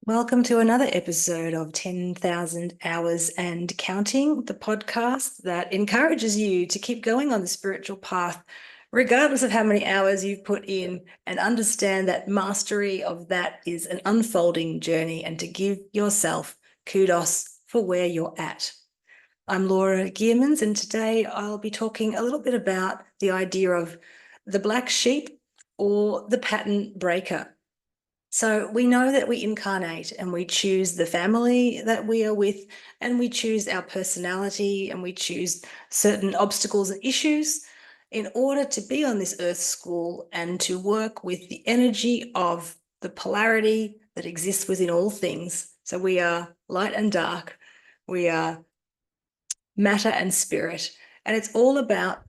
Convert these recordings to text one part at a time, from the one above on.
Welcome to another episode of 10,000 Hours and Counting, the podcast that encourages you to keep going on the spiritual path, regardless of how many hours you've put in, and understand that mastery of that is an unfolding journey and to give yourself kudos for where you're at. I'm Laura Gearmans, and today I'll be talking a little bit about the idea of the black sheep or the pattern breaker. So we know that we incarnate and we choose the family that we are with, and we choose our personality, and we choose certain obstacles and issues in order to be on this earth school and to work with the energy of the polarity that exists within all things. So we are light and dark, we are matter and spirit, and it's all about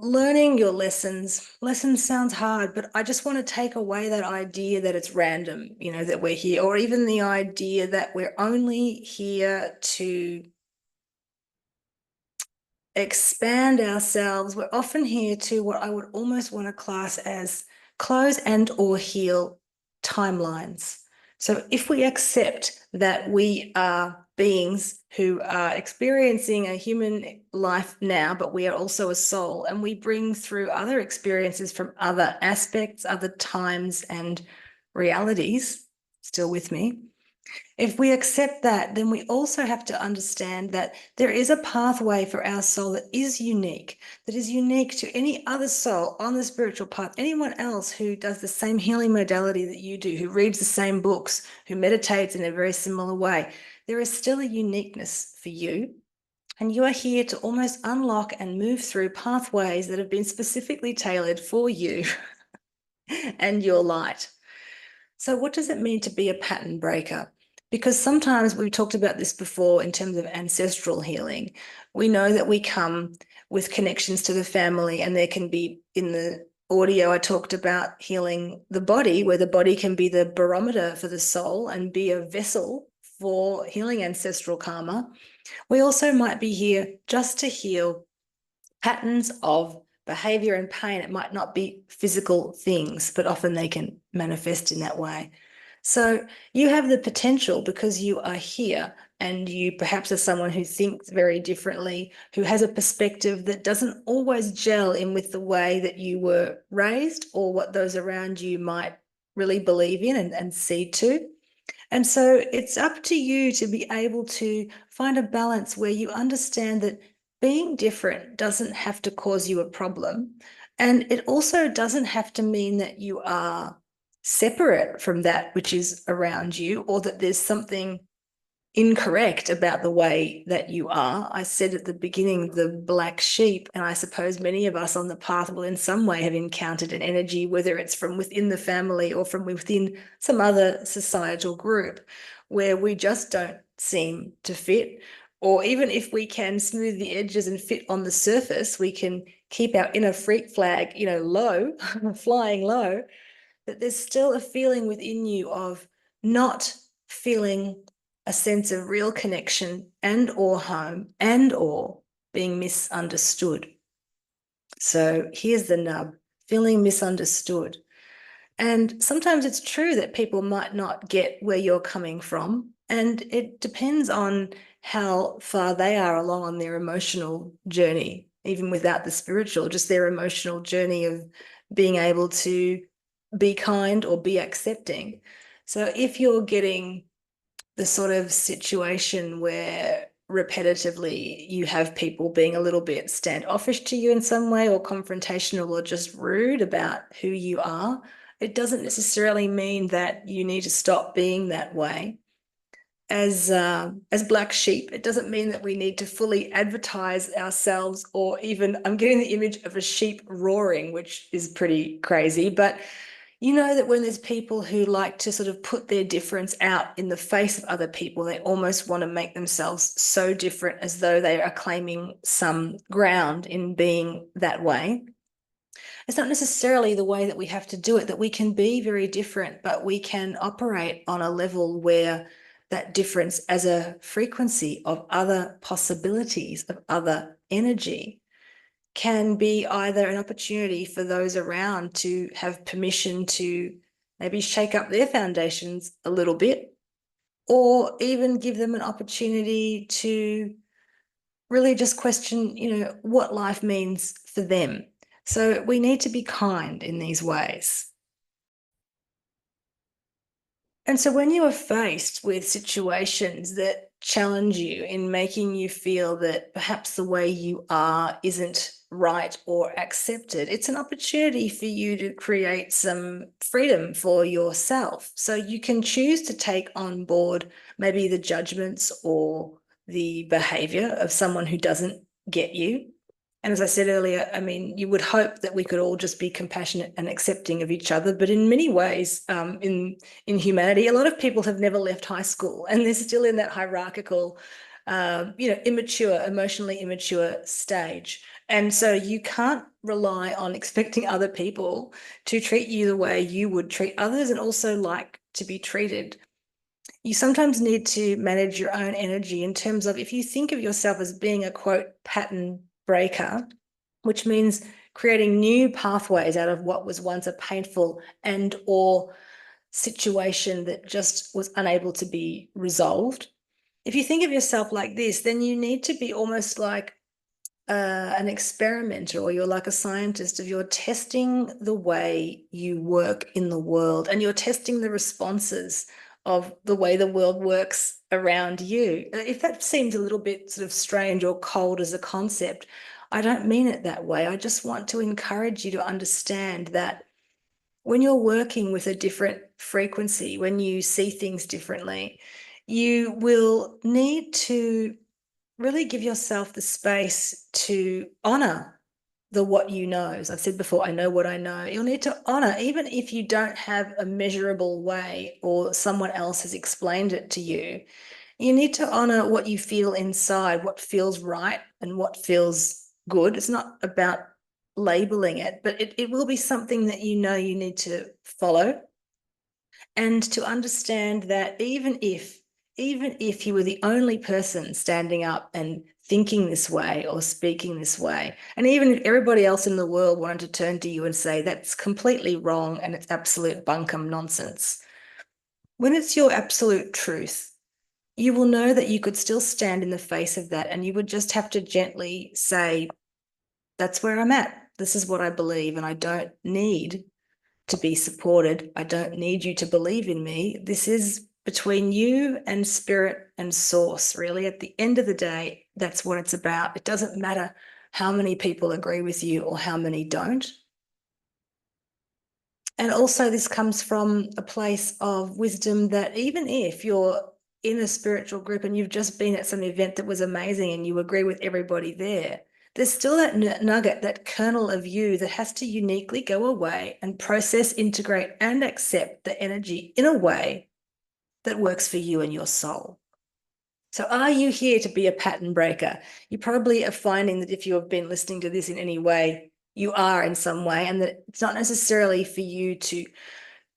learning your lessons. Lessons sounds hard, but I just want to take away that idea that it's random, that we're here, or even the idea that we're only here to expand ourselves. We're often here to what I would almost want to class as close and or heal timelines. So if we accept that we are beings who are experiencing a human life now, but we are also a soul, and we bring through other experiences from other aspects, other times and realities, still with me, if we accept that, then we also have to understand that there is a pathway for our soul that is unique to any other soul on the spiritual path, anyone else who does the same healing modality that you do, who reads the same books, who meditates in a very similar way. There is still a uniqueness for you, and you are here to almost unlock and move through pathways that have been specifically tailored for you and your light. So what does it mean to be a pattern breaker? Because sometimes we've talked about this before in terms of ancestral healing. We know that we come with connections to the family, and there can be, in the audio, I talked about healing the body, where the body can be the barometer for the soul and be a vessel for healing ancestral karma. We also might be here just to heal patterns of behavior and pain. It might not be physical things, but often they can manifest in that way. So you have the potential, because you are here and you perhaps are someone who thinks very differently, who has a perspective that doesn't always gel in with the way that you were raised or what those around you might really believe in and see to. And so it's up to you to be able to find a balance where you understand that being different doesn't have to cause you a problem. And it also doesn't have to mean that you are separate from that which is around you, or that there's something incorrect about the way that you are. I said at the beginning, the black sheep, and I suppose many of us on the path will in some way have encountered an energy, whether it's from within the family or from within some other societal group, where we just don't seem to fit. Or even if we can smooth the edges and fit on the surface, we can keep our inner freak flag, low, flying low, but there's still a feeling within you of not feeling a sense of real connection and or home and or being misunderstood. So here's the nub: feeling misunderstood. And sometimes it's true that people might not get where you're coming from, and it depends on how far they are along on their emotional journey, even without the spiritual, just their emotional journey of being able to be kind or be accepting. So if you're getting the sort of situation where repetitively you have people being a little bit standoffish to you in some way, or confrontational, or just rude about who you are, it doesn't necessarily mean that you need to stop being that way. As black sheep, it doesn't mean that we need to fully advertise ourselves, or even, I'm getting the image of a sheep roaring, which is pretty crazy, but you know that when there's people who like to sort of put their difference out in the face of other people, they almost want to make themselves so different as though they are claiming some ground in being that way. It's not necessarily the way that we have to do it, that we can be very different, but we can operate on a level where that difference as a frequency of other possibilities, of other energy, can be either an opportunity for those around to have permission to maybe shake up their foundations a little bit, or even give them an opportunity to really just question, what life means for them. So we need to be kind in these ways. And so when you are faced with situations that challenge you in making you feel that perhaps the way you are isn't right or accepted, it's an opportunity for you to create some freedom for yourself. So you can choose to take on board maybe the judgments or the behavior of someone who doesn't get you. And as I said earlier, I mean, you would hope that we could all just be compassionate and accepting of each other. But in many ways, in humanity, a lot of people have never left high school, and they're still in that hierarchical, immature, emotionally immature stage. And so you can't rely on expecting other people to treat you the way you would treat others and also like to be treated. You sometimes need to manage your own energy in terms of, if you think of yourself as being a quote pattern breaker, which means creating new pathways out of what was once a painful and or situation that just was unable to be resolved. If you think of yourself like this, then you need to be almost like an experimenter, or you're like a scientist, of you're testing the way you work in the world, and you're testing the responses of the way the world works around you. If that seems a little bit sort of strange or cold as a concept, I don't mean it that way. I just want to encourage you to understand that when you're working with a different frequency, when you see things differently, you will need to really give yourself the space to honor the what you know. As I've said before, I know what I know. You'll need to honor, even if you don't have a measurable way or someone else has explained it to you. You need to honor what you feel inside, what feels right and what feels good. It's not about labeling it, but it will be something that you know you need to follow. And to understand that even if you were the only person standing up and thinking this way or speaking this way, and even if everybody else in the world wanted to turn to you and say that's completely wrong and it's absolute bunkum nonsense, when it's your absolute truth, you will know that you could still stand in the face of that, and you would just have to gently say, that's where I'm at. This is what I believe, and I don't need to be supported. I don't need you to believe in me. This is between you and spirit and source, really. At the end of the day, that's what it's about. It doesn't matter how many people agree with you or how many don't. And also, this comes from a place of wisdom that even if you're in a spiritual group and you've just been at some event that was amazing and you agree with everybody there, there's still that nugget, that kernel of you that has to uniquely go away and process, integrate, and accept the energy in a way that works for you and your soul. So are you here to be a pattern breaker? You probably are finding that if you have been listening to this in any way, you are in some way, and that it's not necessarily for you to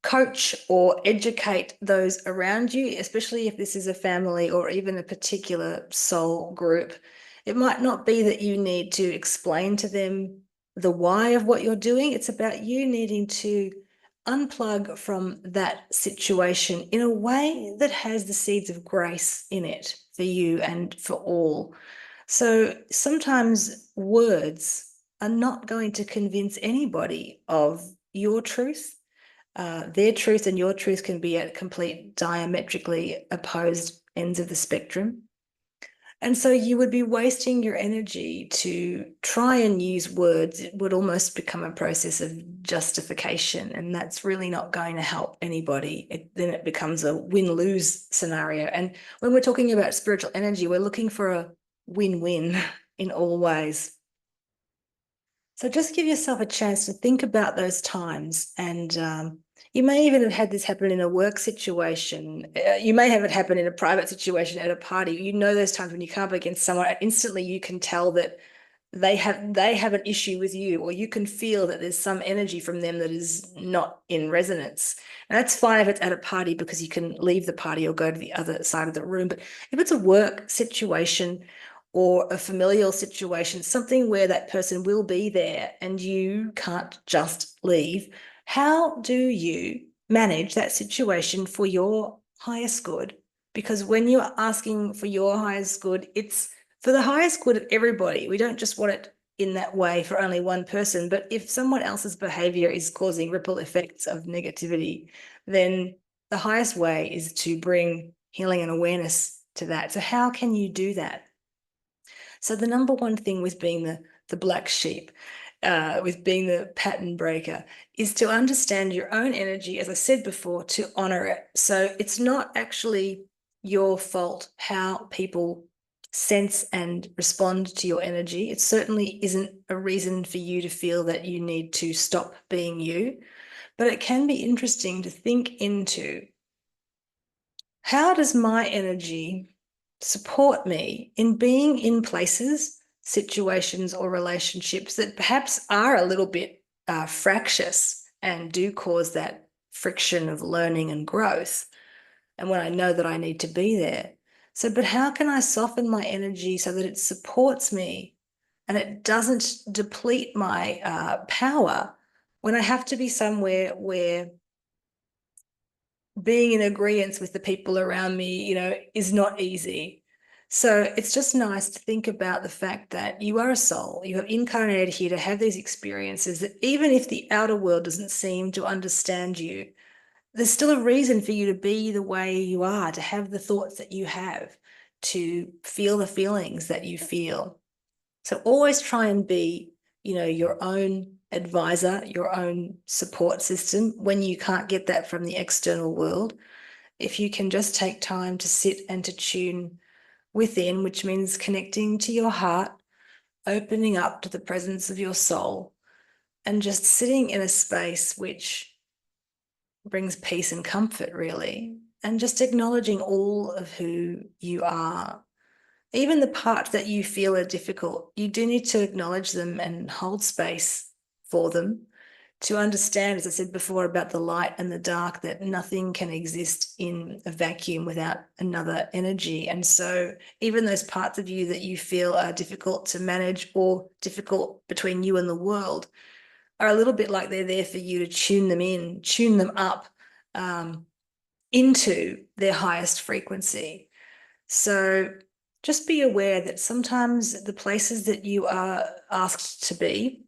coach or educate those around you, especially if this is a family or even a particular soul group. It might not be that you need to explain to them the why of what you're doing. It's about you needing to unplug from that situation in a way that has the seeds of grace in it for you and for all. So sometimes words are not going to convince anybody of your truth. Their truth and your truth can be at complete diametrically opposed ends of the spectrum. And so you would be wasting your energy to try and use words. It would almost become a process of justification, and that's really not going to help anybody. Then it becomes a win-lose scenario. And when we're talking about spiritual energy, we're looking for a win-win in all ways. So just give yourself a chance to think about those times. And you may even have had this happen in a work situation. You may have it happen in a private situation at a party. You know those times when you come up against someone, instantly you can tell that they have an issue with you, or you can feel that there's some energy from them that is not in resonance. And that's fine if it's at a party, because you can leave the party or go to the other side of the room. But if it's a work situation or a familial situation, something where that person will be there and you can't just leave, how do you manage that situation for your highest good. Because when you're asking for your highest good, it's for the highest good of everybody. We don't just want it in that way for only one person. But if someone else's behavior is causing ripple effects of negativity, then the highest way is to bring healing and awareness to that. So how can you do that? So the number one thing with being the black sheep, with being the pattern breaker, is to understand your own energy, as I said before, to honor it. So it's not actually your fault how people sense and respond to your energy. It certainly isn't a reason for you to feel that you need to stop being you, but it can be interesting to think into, how does my energy support me in being in places, situations, or relationships that perhaps are a little bit fractious and do cause that friction of learning and growth? And when I know that I need to be there. So, but how can I soften my energy so that it supports me and it doesn't deplete my power when I have to be somewhere where being in agreement with the people around me, is not easy. So it's just nice to think about the fact that you are a soul. You have incarnated here to have these experiences that even if the outer world doesn't seem to understand you, there's still a reason for you to be the way you are, to have the thoughts that you have, to feel the feelings that you feel. So always try and be, your own advisor, your own support system when you can't get that from the external world. If you can just take time to sit and to tune within, which means connecting to your heart, opening up to the presence of your soul, and just sitting in a space which brings peace and comfort, really, and just acknowledging all of who you are. Even the parts that you feel are difficult, you do need to acknowledge them and hold space for them to understand, as I said before, about the light and the dark, that nothing can exist in a vacuum without another energy. And so even those parts of you that you feel are difficult to manage or difficult between you and the world are a little bit like they're there for you to tune them in, tune them up into their highest frequency. So just be aware that sometimes the places that you are asked to be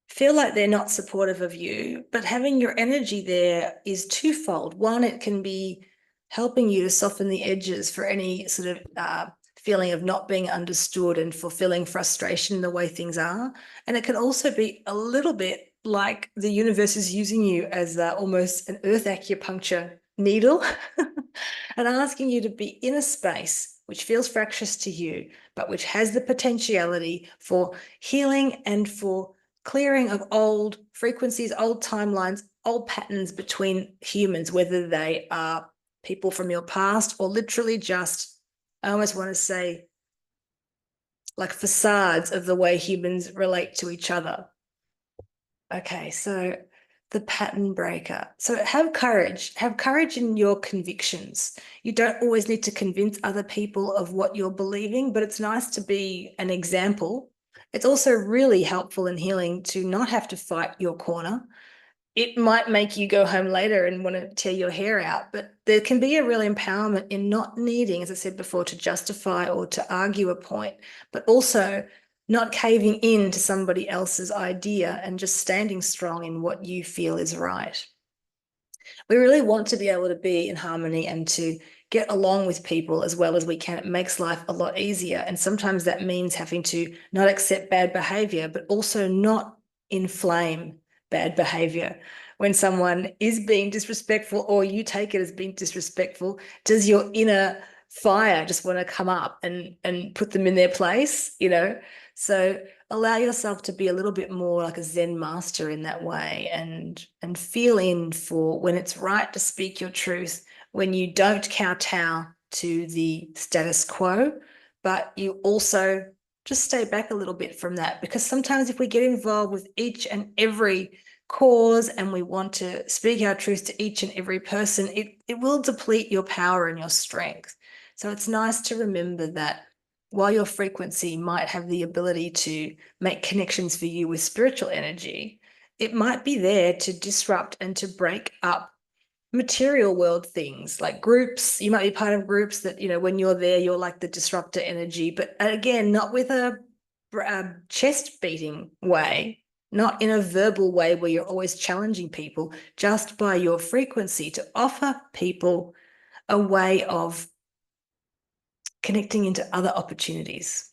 feel like they're not supportive of you, but having your energy there is twofold. One, it can be helping you to soften the edges for any sort of feeling of not being understood and fulfilling frustration in the way things are. And it can also be a little bit like the universe is using you as almost an earth acupuncture needle and asking you to be in a space which feels fractious to you, but which has the potentiality for healing and for clearing of old frequencies, old timelines, old patterns between humans, whether they are people from your past or literally just, I almost want to say, like facades of the way humans relate to each other. Okay, so the pattern breaker. So have courage. Have courage in your convictions. You don't always need to convince other people of what you're believing, but it's nice to be an example. It's also really helpful in healing to not have to fight your corner. It might make you go home later and want to tear your hair out, but there can be a real empowerment in not needing, as I said before, to justify or to argue a point, but also not caving in to somebody else's idea and just standing strong in what you feel is right. We really want to be able to be in harmony and to get along with people as well as we can. It makes life a lot easier. And sometimes that means having to not accept bad behavior, but also not inflame bad behavior. When someone is being disrespectful or you take it as being disrespectful, does your inner fire just want to come up and put them in their place, So allow yourself to be a little bit more like a Zen master in that way, and feel in for when it's right to speak your truth, when you don't kowtow to the status quo, but you also just stay back a little bit from that, because sometimes if we get involved with each and every cause and we want to speak our truth to each and every person, it will deplete your power and your strength. So it's nice to remember that while your frequency might have the ability to make connections for you with spiritual energy, It might be there to disrupt and to break up material world things like groups. You might be part of groups that, when you're there, you're like the disruptor energy, but again, not with a chest beating way, not in a verbal way where you're always challenging people, just by your frequency to offer people a way of connecting into other opportunities.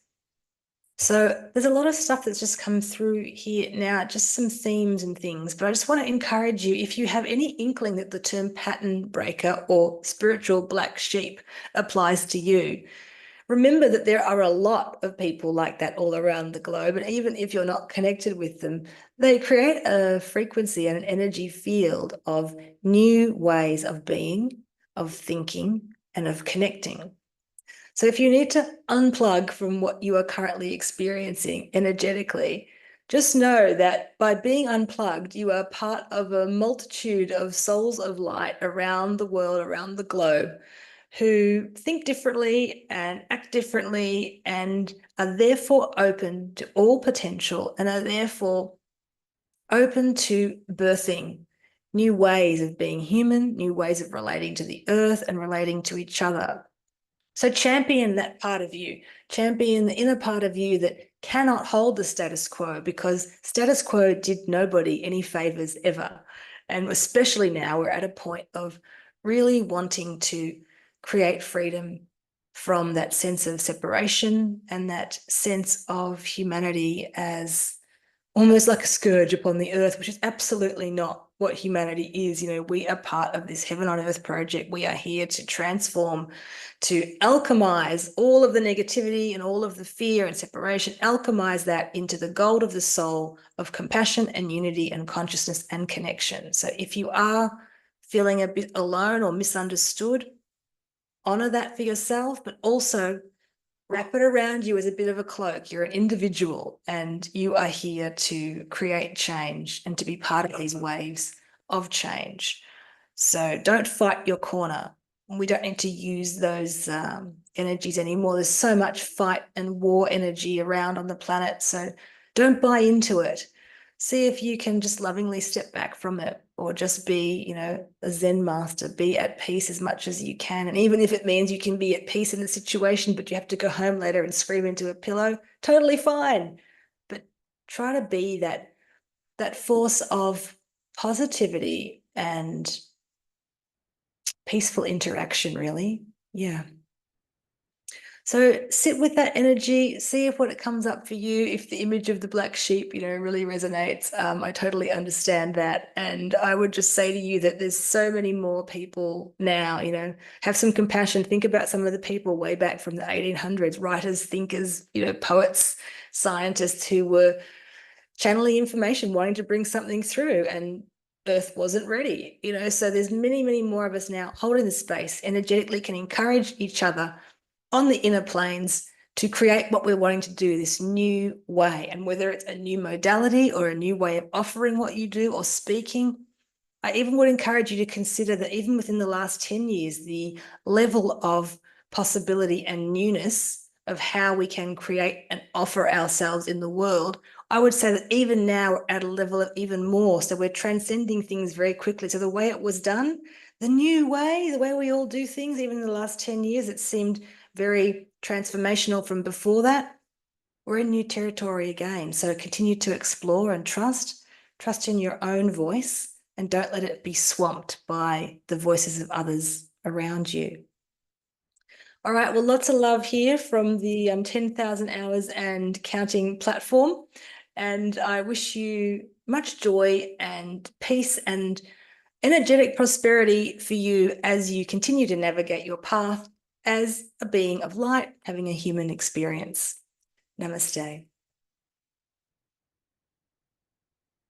So there's a lot of stuff that's just come through here now, just some themes and things, but I just want to encourage you, if you have any inkling that the term pattern breaker or spiritual black sheep applies to you, remember that there are a lot of people like that all around the globe. And even if you're not connected with them, they create a frequency and an energy field of new ways of being, of thinking, and of connecting. So if you need to unplug from what you are currently experiencing energetically, just know that by being unplugged, you are part of a multitude of souls of light around the world, around the globe, who think differently and act differently and are therefore open to all potential and are therefore open to birthing new ways of being human, new ways of relating to the earth and relating to each other. So champion that part of you, champion the inner part of you that cannot hold the status quo, because status quo did nobody any favors ever. And especially now we're at a point of really wanting to create freedom from that sense of separation and that sense of humanity as almost like a scourge upon the earth, which is absolutely not what humanity is. We are part of this heaven on earth project. We are here to transform, to alchemize all of the negativity and all of the fear and separation, alchemize that into the gold of the soul of compassion and unity and consciousness and connection. So if you are feeling a bit alone or misunderstood, honor that for yourself, but also wrap it around you as a bit of a cloak. You're an individual and you are here to create change and to be part of these waves of change. So don't fight your corner. We don't need to use those energies anymore. There's so much fight and war energy around on the planet. So don't buy into it. See if you can just lovingly step back from it, or just be, a Zen master, be at peace as much as you can. And even if it means you can be at peace in the situation, but you have to go home later and scream into a pillow, totally fine. But try to be that force of positivity and peaceful interaction, really. Yeah. So sit with that energy, see if what it comes up for you, if the image of the black sheep, really resonates. I totally understand that. And I would just say to you that there's so many more people now, have some compassion. Think about some of the people way back from the 1800s, writers, thinkers, poets, scientists who were channeling information, wanting to bring something through, and Earth wasn't ready, so there's many, many more of us now holding the space, energetically can encourage each other on the inner planes to create what we're wanting to do, this new way. And whether it's a new modality or a new way of offering what you do or speaking, I even would encourage you to consider that even within the last 10 years, the level of possibility and newness of how we can create and offer ourselves in the world, I would say that even now we're at a level of even more. So we're transcending things very quickly. So the way it was done, the new way, the way we all do things, even in the last 10 years, it seemed very transformational from before that. We're in new territory again. So continue to explore and trust in your own voice, and don't let it be swamped by the voices of others around you. All right, well, lots of love here from the 10,000 hours and counting platform. And I wish you much joy and peace and energetic prosperity for you as you continue to navigate your path as a being of light, having a human experience. Namaste.